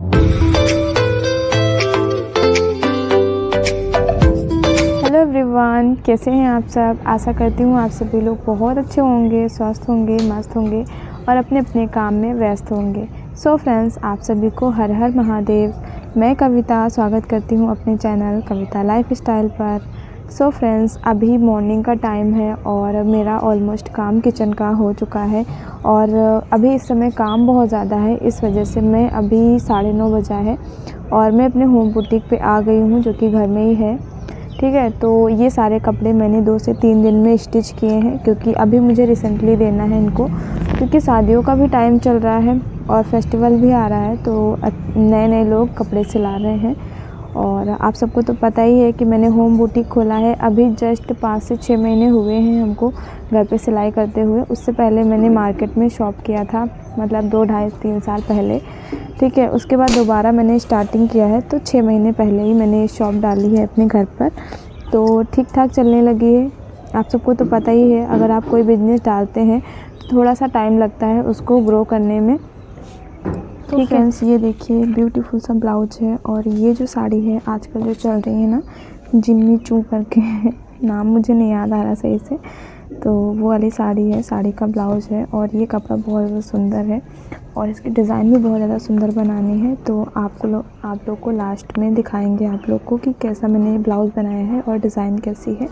Hello everyone, कैसे हैं आप सब। आशा करती हूँ आप सभी लोग बहुत अच्छे होंगे, स्वस्थ होंगे, मस्त होंगे और अपने अपने काम में व्यस्त होंगे। सो फ्रेंड्स, आप सभी को हर हर महादेव। मैं कविता स्वागत करती हूँ अपने चैनल कविता लाइफ स्टाइल पर। सो फ्रेंड्स, अभी मॉर्निंग का टाइम है और मेरा ऑलमोस्ट काम किचन का हो चुका है और अभी इस समय काम बहुत ज़्यादा है। इस वजह से मैं अभी 9:30 बजा है और मैं अपने होम बुटीक पे आ गई हूँ, जो कि घर में ही है। ठीक है, तो ये सारे कपड़े मैंने 2 से 3 दिन में स्टिच किए हैं, क्योंकि अभी मुझे रिसेंटली देना है इनको, क्योंकि शादियों का भी टाइम चल रहा है और फेस्टिवल भी आ रहा है, तो नए नए लोग कपड़े सिला रहे हैं। और आप सबको तो पता ही है कि मैंने होम बुटीक खोला है। अभी जस्ट 5 से 6 महीने हुए हैं हमको घर पे सिलाई करते हुए। उससे पहले मैंने मार्केट में शॉप किया था, मतलब 2 ढाई 3 साल पहले। ठीक है, उसके बाद दोबारा मैंने स्टार्टिंग किया है, तो 6 महीने पहले ही मैंने शॉप डाली है अपने घर पर, तो ठीक ठाक चलने लगी है। आप सबको तो पता ही है, अगर आप कोई बिज़नेस डालते हैं तो थोड़ा सा टाइम लगता है उसको ग्रो करने में। तो फ्रेंड्स, ये देखिए ब्यूटीफुल सा ब्लाउज है और ये जो साड़ी है आजकल जो चल रही है ना, जिम्मी चू करके नाम मुझे नहीं याद आ रहा सही से, तो वो वाली साड़ी है। साड़ी का ब्लाउज है और ये कपड़ा बहुत ज़्यादा सुंदर है और इसकी डिज़ाइन भी बहुत ज़्यादा सुंदर बनानी है। तो आप लोग को लास्ट में दिखाएंगे आप लोग को कि कैसा मैंने ब्लाउज़ बनाया है और डिज़ाइन कैसी है,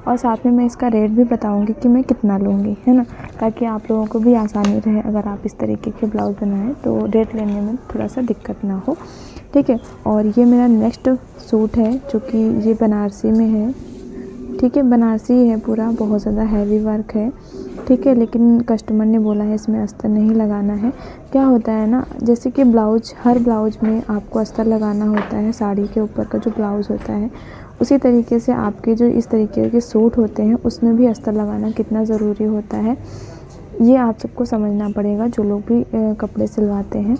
और साथ में मैं इसका रेट भी बताऊंगी कि मैं कितना लूँगी, है ना, ताकि आप लोगों को भी आसानी रहे। अगर आप इस तरीके के ब्लाउज़ बनाएं तो रेट लेने में थोड़ा सा दिक्कत ना हो। ठीक है, और ये मेरा नेक्स्ट सूट है, जो कि ये बनारसी में है। ठीक है, बनारसी है पूरा, बहुत ज़्यादा हैवी वर्क है। ठीक है, लेकिन कस्टमर ने बोला है इसमें अस्तर नहीं लगाना है। क्या होता है ना, जैसे कि ब्लाउज, हर ब्लाउज में आपको अस्तर लगाना होता है। साड़ी के ऊपर का जो ब्लाउज़ होता है, उसी तरीके से आपके जो इस तरीके के सूट होते हैं उसमें भी अस्तर लगाना कितना ज़रूरी होता है, ये आप सबको समझना पड़ेगा, जो लोग भी कपड़े सिलवाते हैं।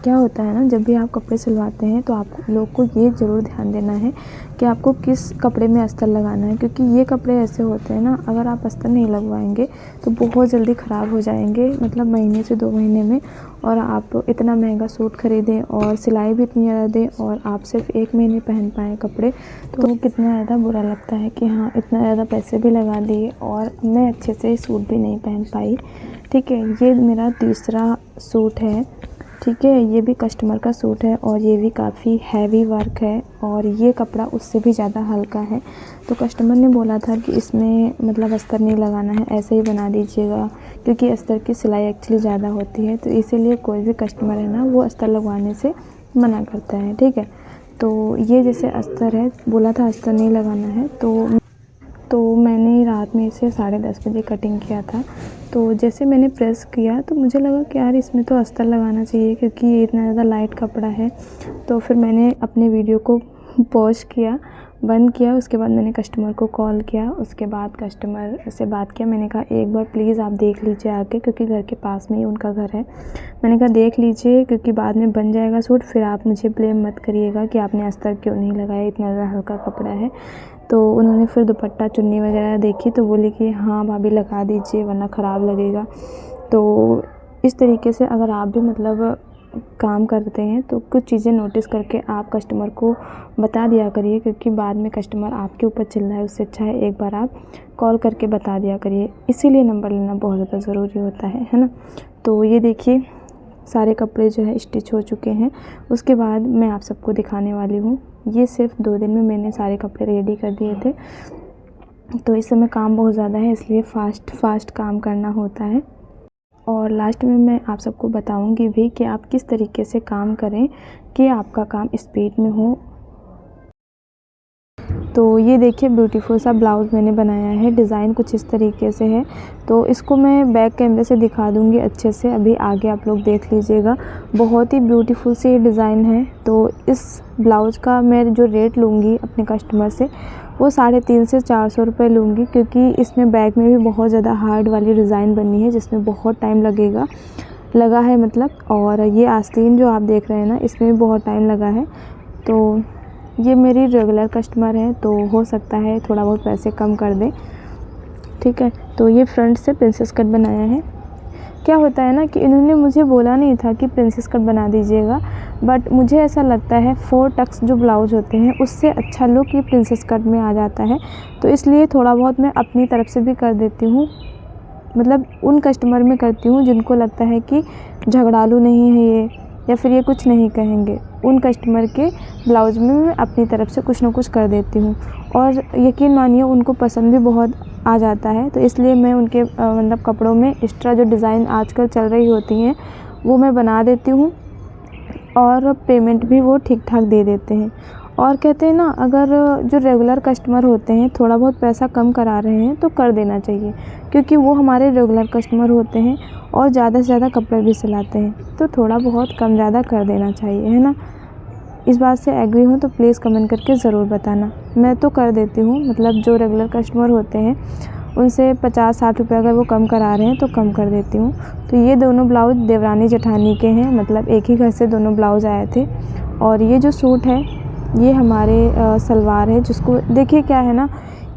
क्या होता है ना, जब भी आप कपड़े सिलवाते हैं तो आप लोग को ये ज़रूर ध्यान देना है कि आपको किस कपड़े में अस्तर लगाना है, क्योंकि ये कपड़े ऐसे होते हैं ना, अगर आप अस्तर नहीं लगवाएंगे तो बहुत जल्दी ख़राब हो जाएंगे, मतलब महीने से 2 महीने में। और आप इतना महंगा सूट ख़रीदें और सिलाई भी इतनी ज़्यादा दें और आप सिर्फ 1 महीने पहन पाएँ कपड़े, तो कितना ज़्यादा बुरा लगता है कि हाँ, इतना ज़्यादा पैसे भी लगा दिए और मैं अच्छे से सूट भी नहीं पहन पाई। ठीक है, ये मेरा तीसरा सूट है। ठीक है, ये भी कस्टमर का सूट है और ये भी काफ़ी हैवी वर्क है और ये कपड़ा उससे भी ज़्यादा हल्का है। तो कस्टमर ने बोला था कि इसमें मतलब अस्तर नहीं लगाना है, ऐसे ही बना दीजिएगा, क्योंकि अस्तर की सिलाई एक्चुअली ज़्यादा होती है, तो इसीलिए कोई भी कस्टमर है ना, वो अस्तर लगवाने से मना करता है। ठीक है, तो ये जैसे अस्तर है, बोला था अस्तर नहीं लगाना है, तो मैंने रात में इसे 10:30 बजे कटिंग किया था। तो जैसे मैंने प्रेस किया तो मुझे लगा कि यार इसमें तो अस्तर लगाना चाहिए, क्योंकि ये इतना ज़्यादा लाइट कपड़ा है। तो फिर मैंने अपने वीडियो को पॉज किया, बंद किया। उसके बाद मैंने कस्टमर को कॉल किया, उसके बाद कस्टमर से बात किया। मैंने कहा एक बार प्लीज़ आप देख लीजिए आके, क्योंकि घर के पास में ही उनका घर है। मैंने कहा देख लीजिए, क्योंकि बाद में बन जाएगा सूट, फिर आप मुझे ब्लेम मत करिएगा कि आपने अस्तर क्यों नहीं लगाया, इतना ज़्यादा हल्का कपड़ा है। तो उन्होंने फिर दुपट्टा चुन्नी वगैरह देखी तो बोली कि हाँ भाभी लगा दीजिए, वरना ख़राब लगेगा। तो इस तरीके से अगर आप भी मतलब काम करते हैं तो कुछ चीज़ें नोटिस करके आप कस्टमर को बता दिया करिए, क्योंकि बाद में कस्टमर आपके ऊपर चिल्लाए है, उससे अच्छा है एक बार आप कॉल करके बता दिया करिए। इसीलिए नंबर लेना बहुत ज़्यादा ज़रूरी होता है ना। तो ये देखिए सारे कपड़े जो है स्टिच हो चुके हैं। उसके बाद मैं आप सबको दिखाने वाली हूँ। ये सिर्फ 2 दिन में मैंने सारे कपड़े रेडी कर दिए थे। तो इस समय काम बहुत ज़्यादा है, इसलिए फ़ास्ट काम करना होता है। और लास्ट में मैं आप सबको बताऊंगी भी कि आप किस तरीके से काम करें कि आपका काम स्पीड में हो। तो ये देखिए ब्यूटीफुल सा ब्लाउज़ मैंने बनाया है, डिज़ाइन कुछ इस तरीके से है। तो इसको मैं बैक कैमरे से दिखा दूँगी अच्छे से, अभी आगे आप लोग देख लीजिएगा। बहुत ही ब्यूटीफुल सी ये डिज़ाइन है। तो इस ब्लाउज़ का मैं जो रेट लूँगी अपने कस्टमर से, वो 350 से 400 रुपये लूँगी, क्योंकि इसमें बैक में भी बहुत ज़्यादा हार्ड वाली डिज़ाइन बनी है, जिसमें बहुत टाइम लगा है मतलब। और ये आस्तीन जो आप देख रहे हैं ना, इसमें भी बहुत टाइम लगा है। तो ये मेरी रेगुलर कस्टमर है, तो हो सकता है थोड़ा बहुत पैसे कम कर दें। ठीक है, तो ये फ्रंट से प्रिंसेस कट बनाया है। क्या होता है ना कि इन्होंने मुझे बोला नहीं था कि प्रिंसेस कट बना दीजिएगा, बट मुझे ऐसा लगता है 4 टक्स जो ब्लाउज़ होते हैं उससे अच्छा लुक ये प्रिंसेस कट में आ जाता है। तो इसलिए थोड़ा बहुत मैं अपनी तरफ से भी कर देती हूँ, मतलब उन कस्टमर में करती हूँ जिनको लगता है कि झगड़ालू नहीं है ये, या फिर ये कुछ नहीं कहेंगे, उन कस्टमर के ब्लाउज़ में मैं अपनी तरफ से कुछ ना कुछ कर देती हूँ। और यकीन मानिए उनको पसंद भी बहुत आ जाता है। तो इसलिए मैं उनके मतलब कपड़ों में एक्स्ट्रा जो डिज़ाइन आजकल चल रही होती हैं वो मैं बना देती हूँ, और पेमेंट भी वो ठीक ठाक दे देते हैं। और कहते हैं ना, अगर जो रेगुलर कस्टमर होते हैं थोड़ा बहुत पैसा कम करा रहे हैं तो कर देना चाहिए, क्योंकि वो हमारे रेगुलर कस्टमर होते हैं और ज़्यादा से ज़्यादा कपड़े भी सिलाते हैं, तो थोड़ा बहुत कम ज़्यादा कर देना चाहिए, है ना। इस बात से एग्री हो तो प्लीज़ कमेंट करके ज़रूर बताना। मैं तो कर देती हूँ, मतलब जो रेगुलर कस्टमर होते हैं उनसे 50-60 रुपये अगर वो कम करा रहे हैं तो कम कर देती हूँ। तो ये दोनों ब्लाउज़ देवरानी जेठानी के हैं, मतलब एक ही घर से दोनों ब्लाउज़ आए थे। और ये जो सूट है ये हमारे सलवार है, जिसको देखिए क्या है ना,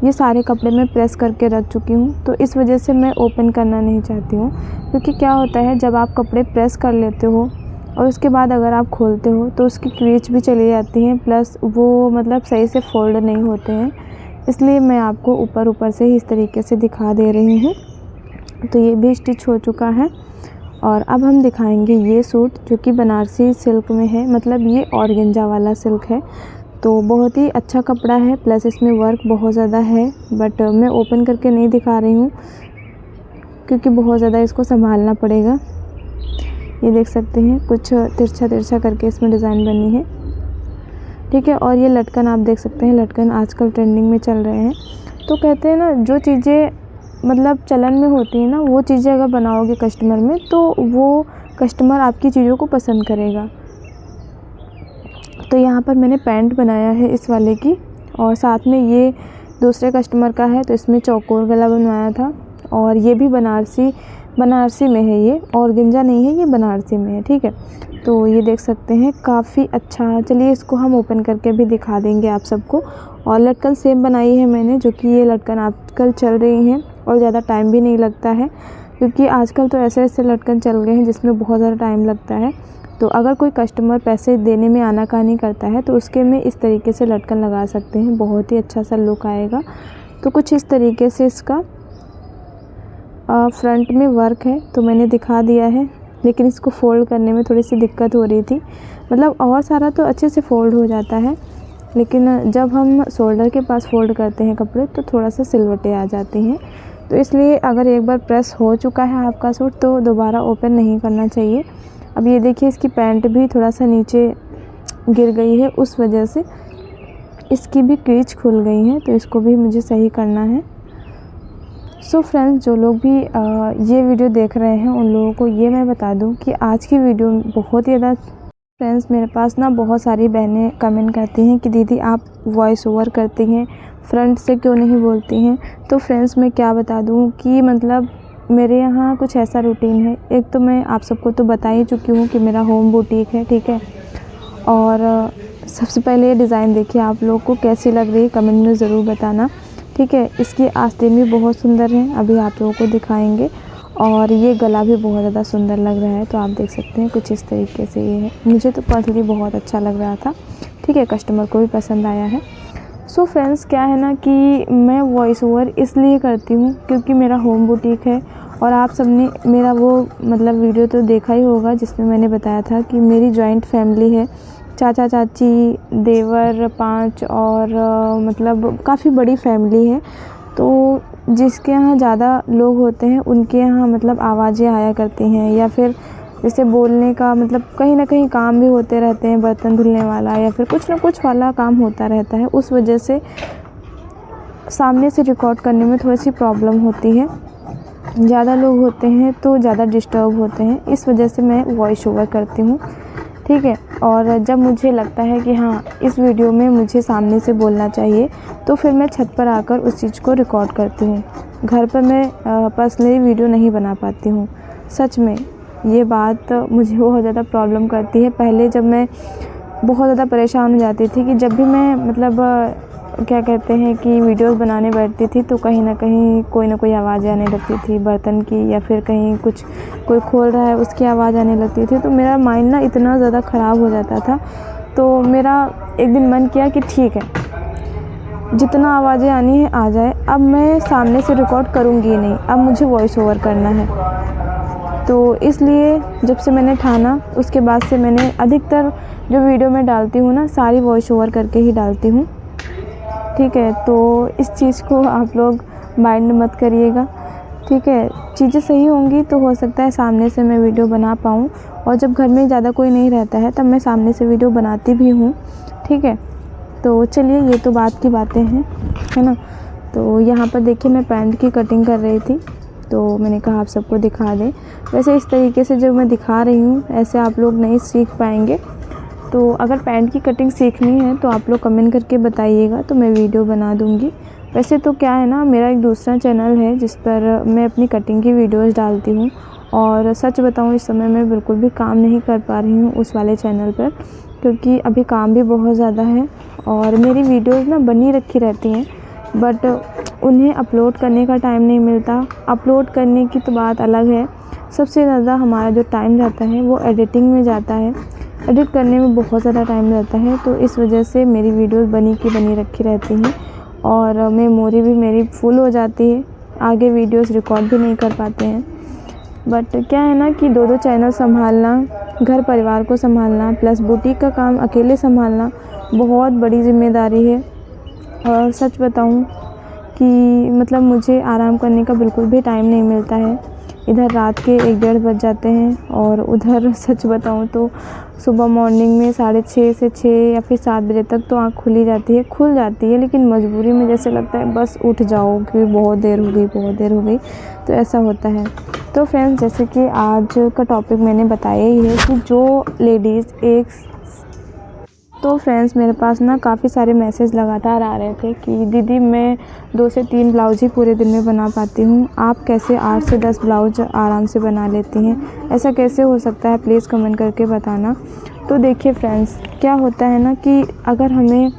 ये सारे कपड़े मैं प्रेस करके रख चुकी हूँ, तो इस वजह से मैं ओपन करना नहीं चाहती हूँ। क्योंकि क्या होता है, जब आप कपड़े प्रेस कर लेते हो और उसके बाद अगर आप खोलते हो तो उसकी क्रीच भी चली जाती हैं, प्लस वो मतलब सही से फोल्ड नहीं होते हैं। इसलिए मैं आपको ऊपर ऊपर से ही इस तरीके से दिखा दे रही हूँ। तो ये भी स्टिच हो चुका है। और अब हम दिखाएंगे ये सूट, जो कि बनारसी सिल्क में है, मतलब ये ऑर्गेंजा वाला सिल्क है। तो बहुत ही अच्छा कपड़ा है, प्लस इसमें वर्क बहुत ज़्यादा है, बट मैं ओपन करके नहीं दिखा रही हूँ क्योंकि बहुत ज़्यादा इसको संभालना पड़ेगा। ये देख सकते हैं कुछ तिरछा तिरछा करके इसमें डिज़ाइन बनी है, ठीक है। और ये लटकन आप देख सकते हैं, लटकन आजकल ट्रेंडिंग में चल रहे हैं। तो कहते हैं ना, जो चीज़ें मतलब चलन में होती हैं ना, वो चीज़ें अगर बनाओगे कस्टमर में तो वो कस्टमर आपकी चीज़ों को पसंद करेगा। तो यहाँ पर मैंने पैंट बनाया है इस वाले की, और साथ में ये दूसरे कस्टमर का है, तो इसमें चौकोर गला बनवाया था। और ये भी बनारसी में है, ये ऑर्गेंजा नहीं है, ये बनारसी में है, ठीक है। तो ये देख सकते हैं काफ़ी अच्छा। चलिए इसको हम ओपन करके भी दिखा देंगे आप सबको। और लटकन सेम बनाई है मैंने, जो कि ये लटकन आजकल चल रही हैं और ज़्यादा टाइम भी नहीं लगता है, क्योंकि आजकल तो ऐसे ऐसे लटकन चल गए हैं जिसमें बहुत ज़्यादा टाइम लगता है। तो अगर कोई कस्टमर पैसे देने में आनाकानी करता है तो उसके में इस तरीके से लटकन लगा सकते हैं, बहुत ही अच्छा सा लुक आएगा। तो कुछ इस तरीके से इसका फ्रंट में वर्क है, तो मैंने दिखा दिया है, लेकिन इसको फ़ोल्ड करने में थोड़ी सी दिक्कत हो रही थी। मतलब और सारा तो अच्छे से फ़ोल्ड हो जाता है, लेकिन जब हम शोल्डर के पास फ़ोल्ड करते हैं कपड़े तो थोड़ा सा सिलवटें आ जाती हैं। तो इसलिए अगर एक बार प्रेस हो चुका है आपका सूट तो दोबारा ओपन नहीं करना चाहिए। अब ये देखिए, इसकी पैंट भी थोड़ा सा नीचे गिर गई है, उस वजह से इसकी भी क्रीच खुल गई है, तो इसको भी मुझे सही करना है। सो फ्रेंड्स, जो लोग भी ये वीडियो देख रहे हैं उन लोगों को ये मैं बता दूं कि आज की वीडियो बहुत ही ज़्यादा फ्रेंड्स, मेरे पास ना बहुत सारी बहनें कमेंट करती हैं कि दीदी आप वॉइस ओवर करती हैं, फ्रंट से क्यों नहीं बोलती हैं। तो फ्रेंड्स, मैं क्या बता दूं कि मतलब मेरे यहाँ कुछ ऐसा रूटीन है। एक तो मैं आप सबको तो बता ही चुकी हूँ कि मेरा होम बुटीक है, ठीक है। और सबसे पहले ये डिज़ाइन देखिए, आप लोग को कैसी लग रही है कमेंट में ज़रूर बताना, ठीक है। इसकी आस्तीन भी बहुत सुंदर है, अभी आप लोगों को दिखाएंगे। और ये गला भी बहुत ज़्यादा सुंदर लग रहा है, तो आप देख सकते हैं कुछ इस तरीके से ये है। मुझे तो पर्सनली बहुत अच्छा लग रहा था, ठीक है, कस्टमर को भी पसंद आया है। सो फ्रेंड्स, क्या है ना कि मैं वॉइस ओवर इसलिए करती हूँ क्योंकि मेरा होम बुटीक है। और आप सबने मेरा वो मतलब वीडियो तो देखा ही होगा जिसमें मैंने बताया था कि मेरी जॉइंट फैमिली है, चाचा चाची देवर 5, और मतलब काफ़ी बड़ी फैमिली है। तो जिसके यहाँ ज़्यादा लोग होते हैं उनके यहाँ मतलब आवाज़ें आया करती हैं, या फिर जैसे बोलने का मतलब कहीं ना कहीं काम भी होते रहते हैं, बर्तन धुलने वाला या फिर कुछ ना कुछ वाला काम होता रहता है। उस वजह से सामने से रिकॉर्ड करने में थोड़ी सी प्रॉब्लम होती है, ज़्यादा लोग होते हैं तो ज़्यादा डिस्टर्ब होते हैं, इस वजह से मैं वॉइस ओवर करती हूँ, ठीक है। और जब मुझे लगता है कि हाँ इस वीडियो में मुझे सामने से बोलना चाहिए तो फिर मैं छत पर आकर उस चीज़ को रिकॉर्ड करती हूँ। घर पर मैं पर्सनली वीडियो नहीं बना पाती हूँ। सच में ये बात मुझे बहुत ज़्यादा प्रॉब्लम करती है। पहले जब मैं बहुत ज़्यादा परेशान हो जाती थी कि जब भी मैं मतलब क्या कहते हैं कि वीडियोस बनाने बैठती थी तो कहीं ना कोई आवाज़ आने लगती थी बर्तन की, या फिर कहीं कुछ कोई खोल रहा है उसकी आवाज़ आने लगती थी। तो मेरा माइंड ना इतना ज़्यादा ख़राब हो जाता था। तो मेरा एक दिन मन किया कि ठीक है, जितना आवाज़ें आनी है आ जाए, अब मैं सामने से रिकॉर्ड करूँगी नहीं, अब मुझे वॉइस ओवर करना है। तो इसलिए जब से मैंने ठाना, उसके बाद से मैंने अधिकतर जो वीडियो मैं डालती हूँ ना, सारी वॉइस ओवर करके ही डालती हूँ। ठीक है, तो इस चीज़ को आप लोग माइंड मत करिएगा। ठीक है, चीज़ें सही होंगी तो हो सकता है सामने से मैं वीडियो बना पाऊँ, और जब घर में ज़्यादा कोई नहीं रहता है तब मैं सामने से वीडियो बनाती भी हूँ। ठीक है, तो चलिए ये तो बात की बातें हैं, है ना। तो यहाँ पर देखिए मैं पैंट की कटिंग कर रही थी, तो मैंने कहा आप सबको दिखा दें। वैसे इस तरीके से जो मैं दिखा रही हूँ ऐसे आप लोग नहीं सीख पाएंगे। तो अगर पैंट की कटिंग सीखनी है तो आप लोग कमेंट करके बताइएगा, तो मैं वीडियो बना दूँगी। वैसे तो क्या है ना, मेरा एक दूसरा चैनल है जिस पर मैं अपनी कटिंग की वीडियोस डालती हूँ, और सच बताऊँ इस समय मैं बिल्कुल भी काम नहीं कर पा रही हूँ उस वाले चैनल पर, क्योंकि अभी काम भी बहुत ज़्यादा है और मेरी वीडियोस ना बनी रखी रहती हैं, बट उन्हें अपलोड करने का टाइम नहीं मिलता। अपलोड करने की तो बात अलग है, सबसे ज़्यादा हमारा जो टाइम जाता है वो एडिटिंग में जाता है। एडिट करने में बहुत ज़्यादा टाइम लगता है, तो इस वजह से मेरी वीडियोस बनी की बनी रखी रहती हैं, और मेमोरी भी मेरी फुल हो जाती है, आगे वीडियोस रिकॉर्ड भी नहीं कर पाते हैं। बट क्या है ना कि दो चैनल संभालना, घर परिवार को संभालना, प्लस बुटीक का काम अकेले संभालना बहुत बड़ी ज़िम्मेदारी है। और सच बताऊं कि मतलब मुझे आराम करने का बिल्कुल भी टाइम नहीं मिलता है। इधर रात के 1-1:30 बज जाते हैं, और उधर सच बताऊं तो सुबह मॉर्निंग में 6:30 से 6 या फिर 7 बजे तक तो आँख खुल जाती है, लेकिन मजबूरी में जैसे लगता है बस उठ जाओ क्योंकि बहुत देर हो गई, तो ऐसा होता है। तो फ्रेंड्स, जैसे कि आज का टॉपिक मैंने बताया ही है कि जो लेडीज़ तो फ्रेंड्स मेरे पास ना काफ़ी सारे मैसेज लगातार आ रहे थे कि दीदी मैं 2 से 3 ब्लाउज ही पूरे दिन में बना पाती हूँ, आप कैसे 8 से 10 ब्लाउज आराम से बना लेती हैं, ऐसा कैसे हो सकता है, प्लीज़ कमेंट करके बताना। तो देखिए फ्रेंड्स, क्या होता है ना कि अगर हमें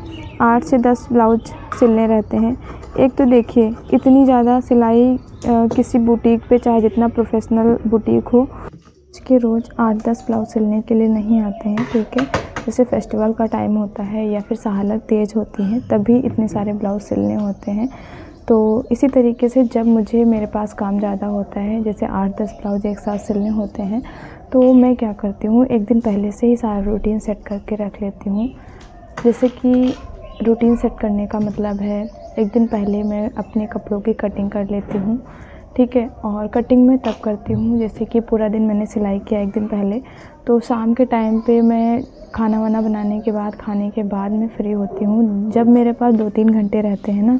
8 से 10 ब्लाउज सिलने रहते हैं, एक तो देखिए इतनी ज़्यादा सिलाई किसी बुटीक पे, चाहे जितना प्रोफेशनल बुटीक हो, के रोज़ 8-10 ब्लाउज सिलने के लिए नहीं आते हैं। ठीक है, जैसे फेस्टिवल का टाइम होता है या फिर सहालत तेज़ होती है तभी इतने सारे ब्लाउज सिलने होते हैं। तो इसी तरीके से जब मेरे पास काम ज़्यादा होता है, जैसे 8-10 ब्लाउज एक साथ सिलने होते हैं, तो मैं क्या करती हूँ, एक दिन पहले से ही सारा रूटीन सेट करके रख लेती हूँ। जैसे कि रूटीन सेट करने का मतलब है, एक दिन पहले मैं अपने कपड़ों की कटिंग कर लेती हूँ। ठीक है, और कटिंग मैं तब करती हूँ जैसे कि पूरा दिन मैंने सिलाई किया एक दिन पहले, तो शाम के टाइम पे मैं खाना वाना बनाने के बाद, खाने के बाद मैं फ्री होती हूँ, जब मेरे पास 2-3 घंटे रहते हैं ना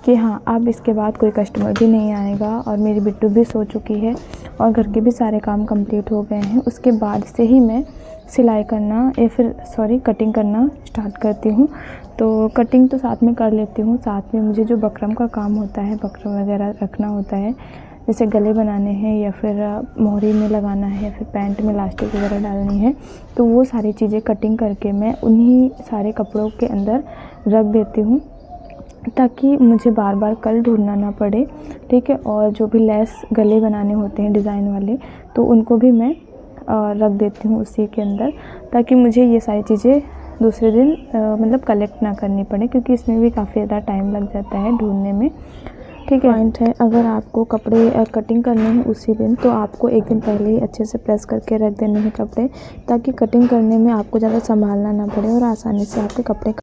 कि हाँ अब इसके बाद कोई कस्टमर भी नहीं आएगा और मेरी बिट्टू भी सो चुकी है और घर के भी सारे काम कंप्लीट हो गए हैं, उसके बाद से ही मैं सिलाई करना या फिर कटिंग करना स्टार्ट करती हूँ। तो कटिंग तो साथ में कर लेती हूँ, साथ में मुझे जो बकरम का काम होता है, बकरम वगैरह रखना होता है, जैसे गले बनाने हैं या फिर मोहरी में लगाना है या फिर पैंट में इलास्टिक वगैरह डालनी है, तो वो सारी चीज़ें कटिंग करके मैं उन्हीं सारे कपड़ों के अंदर रख देती हूँ ताकि मुझे बार बार कल ढूंढना ना पड़े। ठीक है, और जो भी लेस गले बनाने होते हैं डिज़ाइन वाले, तो उनको भी मैं रख देती हूँ उसी के अंदर, ताकि मुझे ये सारी चीज़ें दूसरे दिन मतलब कलेक्ट ना करनी पड़े, क्योंकि इसमें भी काफ़ी ज़्यादा टाइम लग जाता है ढूंढने में। ठीक है, पॉइंट है, अगर आपको कपड़े कटिंग करने हैं उसी दिन, तो आपको एक दिन पहले ही अच्छे से प्रेस करके रख देने हैं कपड़े, ताकि कटिंग करने में आपको ज़्यादा संभालना ना पड़े और आसानी से आपके कपड़े